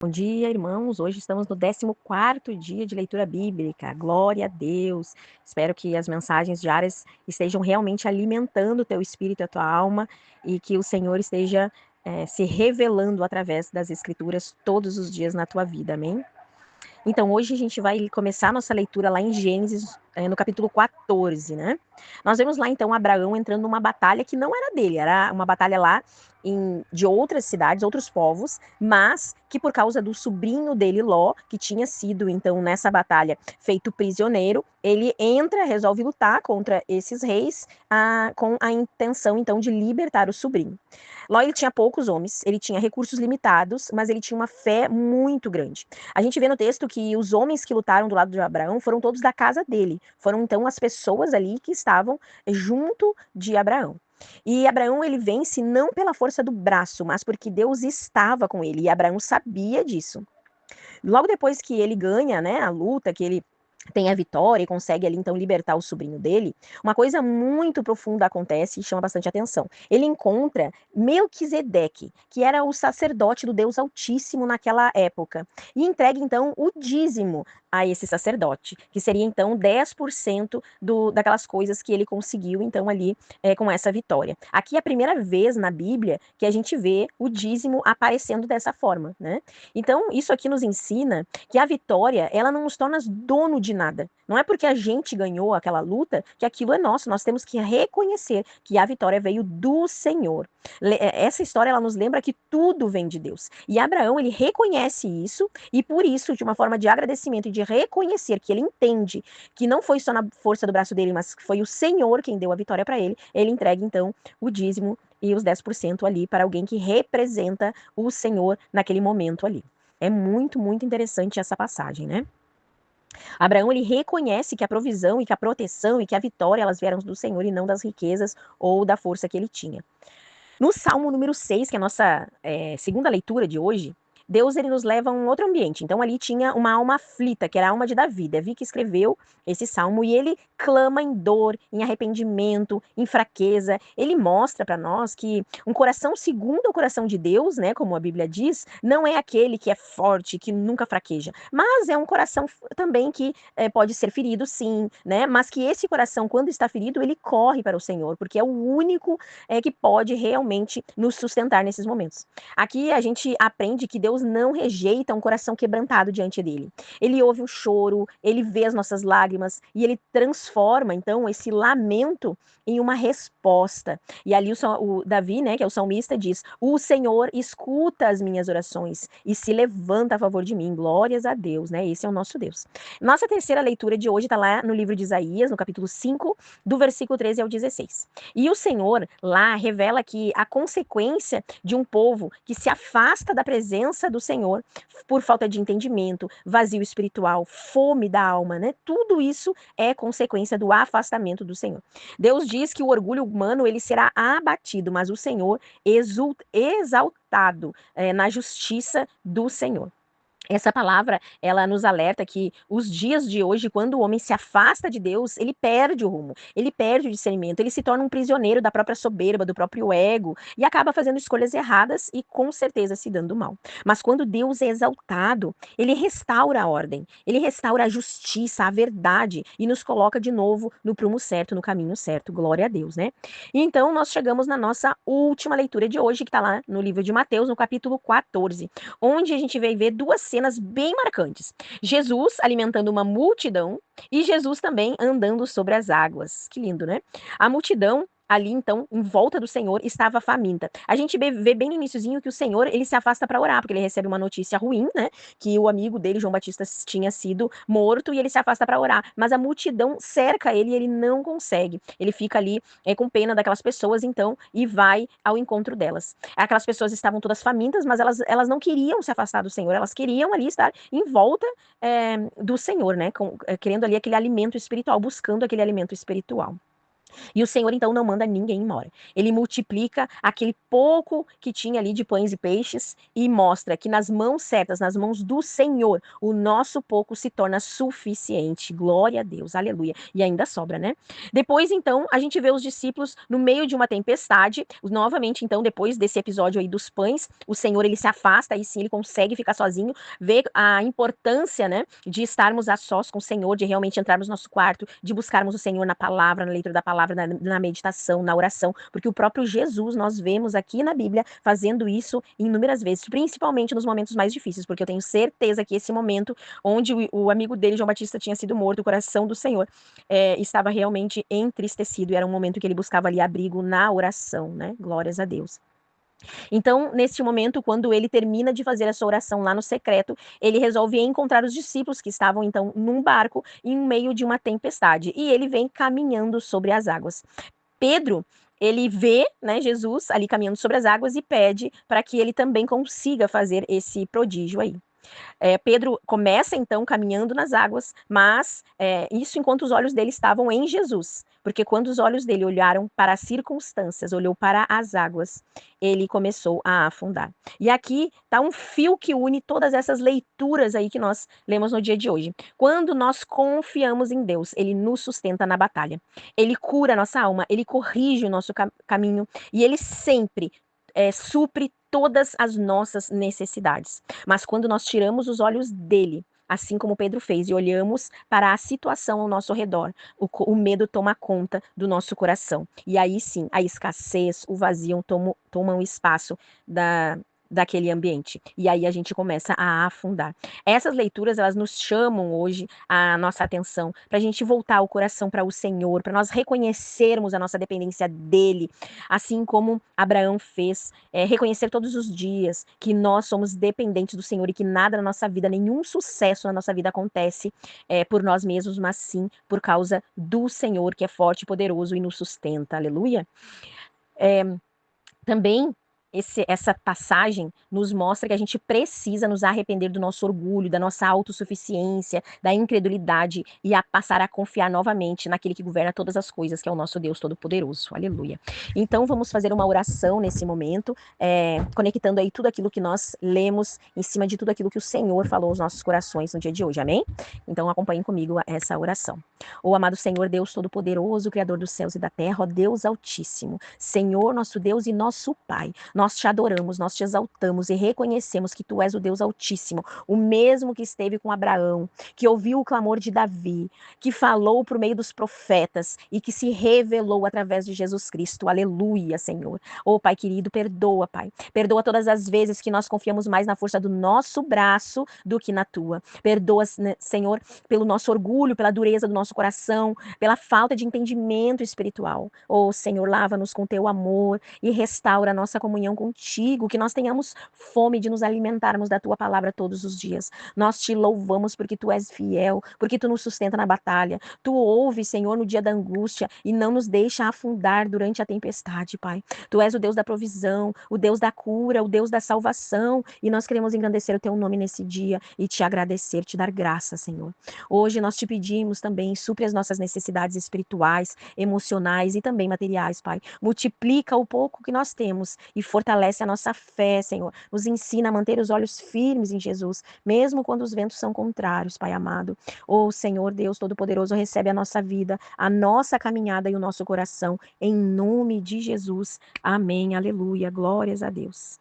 Bom dia, irmãos. Hoje estamos no 14º dia de leitura bíblica. Glória a Deus. Espero que as mensagens diárias estejam realmente alimentando o teu espírito e a tua alma e que o Senhor esteja se revelando através das Escrituras todos os dias na tua vida. Amém? Então, hoje a gente vai começar a nossa leitura lá em Gênesis, no capítulo 14, né? Nós vemos lá, então, Abraão entrando numa batalha que não era dele, era uma batalha lá de outras cidades, outros povos, mas que por causa do sobrinho dele, Ló, que tinha sido, então, nessa batalha, feito prisioneiro, ele entra, resolve lutar contra esses reis, com a intenção, então, de libertar o sobrinho. Ló, ele tinha poucos homens, ele tinha recursos limitados, mas ele tinha uma fé muito grande. A gente vê no texto que os homens que lutaram do lado de Abraão foram todos da casa dele. Foram então as pessoas ali que estavam junto de Abraão. E Abraão ele vence não pela força do braço, mas porque Deus estava com ele. E Abraão sabia disso. Logo depois que ele ganha, né, a luta, que ele tem a vitória e consegue ali então libertar o sobrinho dele, uma coisa muito profunda acontece e chama bastante atenção. Ele encontra Melquisedeque, que era o sacerdote do Deus Altíssimo naquela época, e entrega então o dízimo a esse sacerdote, que seria então 10% daquelas coisas que ele conseguiu então ali com essa vitória. Aqui é a primeira vez na Bíblia que a gente vê o dízimo aparecendo dessa forma, né? Então, isso aqui nos ensina que a vitória, ela não nos torna dono de nada. Não é porque a gente ganhou aquela luta que aquilo é nosso. Nós temos que reconhecer que a vitória veio do Senhor. Essa história, ela nos lembra que tudo vem de Deus. E Abraão, ele reconhece isso e por isso, de uma forma de agradecimento e de reconhecer que ele entende que não foi só na força do braço dele, mas que foi o Senhor quem deu a vitória para ele, ele entrega então o dízimo e os 10% ali para alguém que representa o Senhor naquele momento ali. É muito, muito interessante essa passagem, né? Abraão, ele reconhece que a provisão e que a proteção e que a vitória, elas vieram do Senhor e não das riquezas ou da força que ele tinha. No Salmo número 6, que é a nossa segunda leitura de hoje, Deus ele nos leva a um outro ambiente. Então ali tinha uma alma aflita, que era a alma de Davi. Davi que escreveu esse salmo e ele clama em dor, em arrependimento, em fraqueza. Ele mostra para nós que um coração segundo o coração de Deus, né, como a Bíblia diz, não é aquele que é forte, que nunca fraqueja, mas é um coração também que pode ser ferido, sim, né? Mas que esse coração, quando está ferido, ele corre para o Senhor, porque é o único que pode realmente nos sustentar nesses momentos. Aqui a gente aprende que Deus não rejeita um coração quebrantado diante dele. Ele ouve o choro, ele vê as nossas lágrimas e ele transforma então esse lamento em uma resposta. E ali o Davi, né, que é o salmista, diz: "O Senhor escuta as minhas orações e se levanta a favor de mim". Glórias a Deus, né? Esse é o nosso Deus. Nossa terceira leitura de hoje está lá no livro de Isaías, no capítulo 5, do versículo 13 ao 16. E o Senhor lá revela que a consequência de um povo que se afasta da presença do Senhor por falta de entendimento, vazio espiritual, fome da alma, né? Tudo isso é consequência do afastamento do Senhor. Deus diz que o orgulho humano ele será abatido, mas o Senhor exaltado na justiça do Senhor. Essa palavra, ela nos alerta que os dias de hoje, quando o homem se afasta de Deus, ele perde o rumo, ele perde o discernimento, ele se torna um prisioneiro da própria soberba, do próprio ego, e acaba fazendo escolhas erradas e com certeza se dando mal. Mas quando Deus é exaltado, ele restaura a ordem, ele restaura a justiça, a verdade, e nos coloca de novo no prumo certo, no caminho certo. Glória a Deus, né? E então nós chegamos na nossa última leitura de hoje, que está lá no livro de Mateus, no capítulo 14, onde a gente vai ver duas cenas bem marcantes. Jesus alimentando uma multidão e Jesus também andando sobre as águas. Que lindo, né? A multidão ali, então, em volta do Senhor, estava faminta. A gente vê bem no iniciozinho que o Senhor, ele se afasta para orar, porque ele recebe uma notícia ruim, né? Que o amigo dele, João Batista, tinha sido morto e ele se afasta para orar. Mas a multidão cerca ele e ele não consegue. Ele fica ali com pena daquelas pessoas, então, e vai ao encontro delas. Aquelas pessoas estavam todas famintas, mas elas não queriam se afastar do Senhor, elas queriam ali estar em volta do Senhor, né? Querendo ali aquele alimento espiritual, buscando aquele alimento espiritual. E o Senhor, então, não manda ninguém embora. Ele multiplica aquele pouco que tinha ali de pães e peixes e mostra que nas mãos certas, nas mãos do Senhor, o nosso pouco se torna suficiente. Glória a Deus, aleluia. E ainda sobra, né? Depois, então, a gente vê os discípulos no meio de uma tempestade. Novamente, então, depois desse episódio aí dos pães, o Senhor, ele se afasta, aí sim ele consegue ficar sozinho, vê a importância, né, de estarmos a sós com o Senhor, de realmente entrarmos no nosso quarto, de buscarmos o Senhor na palavra, na leitura da palavra, na meditação, na oração, porque o próprio Jesus, nós vemos aqui na Bíblia, fazendo isso inúmeras vezes, principalmente nos momentos mais difíceis, porque eu tenho certeza que esse momento onde o amigo dele, João Batista, tinha sido morto, o coração do Senhor estava realmente entristecido, e era um momento que ele buscava ali abrigo na oração, né? Glórias a Deus. Então, neste momento, quando ele termina de fazer a sua oração lá no secreto, ele resolve encontrar os discípulos que estavam então num barco em meio de uma tempestade, e ele vem caminhando sobre as águas. Pedro, ele vê, né, Jesus ali caminhando sobre as águas e pede para que ele também consiga fazer esse prodígio aí. Pedro começa então caminhando nas águas, mas isso enquanto os olhos dele estavam em Jesus. Porque quando os olhos dele olharam para as circunstâncias, olhou para as águas, ele começou a afundar. E aqui está um fio que une todas essas leituras aí que nós lemos no dia de hoje. Quando nós confiamos em Deus, ele nos sustenta na batalha. Ele cura a nossa alma, ele corrige o nosso caminho e ele sempre supre todas as nossas necessidades. Mas quando nós tiramos os olhos dele, assim como Pedro fez, e olhamos para a situação ao nosso redor, o medo toma conta do nosso coração. E aí sim, a escassez, o vazio tomam espaço daquele ambiente. E aí a gente começa a afundar. Essas leituras, elas nos chamam hoje a nossa atenção para a gente voltar o coração para o Senhor, para nós reconhecermos a nossa dependência dele, assim como Abraão fez, reconhecer todos os dias que nós somos dependentes do Senhor e que nada na nossa vida, nenhum sucesso na nossa vida acontece por nós mesmos, mas sim por causa do Senhor, que é forte e poderoso e nos sustenta. Aleluia. Também essa passagem nos mostra que a gente precisa nos arrepender do nosso orgulho, da nossa autossuficiência, da incredulidade e a passar a confiar novamente naquele que governa todas as coisas, que é o nosso Deus Todo-Poderoso. Aleluia. Então vamos fazer uma oração nesse momento, conectando aí tudo aquilo que nós lemos em cima de tudo aquilo que o Senhor falou aos nossos corações no dia de hoje. Amém? Então acompanhem comigo essa oração. Ó amado Senhor, Deus Todo-Poderoso, Criador dos céus e da terra, ó Deus Altíssimo, Senhor, nosso Deus e nosso Pai, nós te adoramos, nós te exaltamos e reconhecemos que tu és o Deus Altíssimo, o mesmo que esteve com Abraão, que ouviu o clamor de Davi, que falou por meio dos profetas e que se revelou através de Jesus Cristo. Aleluia, Senhor. Ô Pai querido, perdoa, Pai. Perdoa todas as vezes que nós confiamos mais na força do nosso braço do que na tua. Perdoa, Senhor, pelo nosso orgulho, pela dureza do nosso coração, pela falta de entendimento espiritual. Ô Senhor, lava-nos com teu amor e restaura a nossa comunhão contigo, que nós tenhamos fome de nos alimentarmos da tua palavra todos os dias. Nós te louvamos porque tu és fiel, porque tu nos sustenta na batalha. Tu ouves, Senhor, no dia da angústia e não nos deixa afundar durante a tempestade, Pai. Tu és o Deus da provisão, o Deus da cura, o Deus da salvação, e nós queremos engrandecer o teu nome nesse dia e te agradecer, te dar graça, Senhor. Hoje nós te pedimos também, supre as nossas necessidades espirituais, emocionais e também materiais, Pai. Multiplica o pouco que nós temos e fortalece a nossa fé, Senhor. Nos ensina a manter os olhos firmes em Jesus, mesmo quando os ventos são contrários, Pai amado. Ô Senhor Deus Todo-Poderoso, recebe a nossa vida, a nossa caminhada e o nosso coração, em nome de Jesus. Amém, aleluia, glórias a Deus.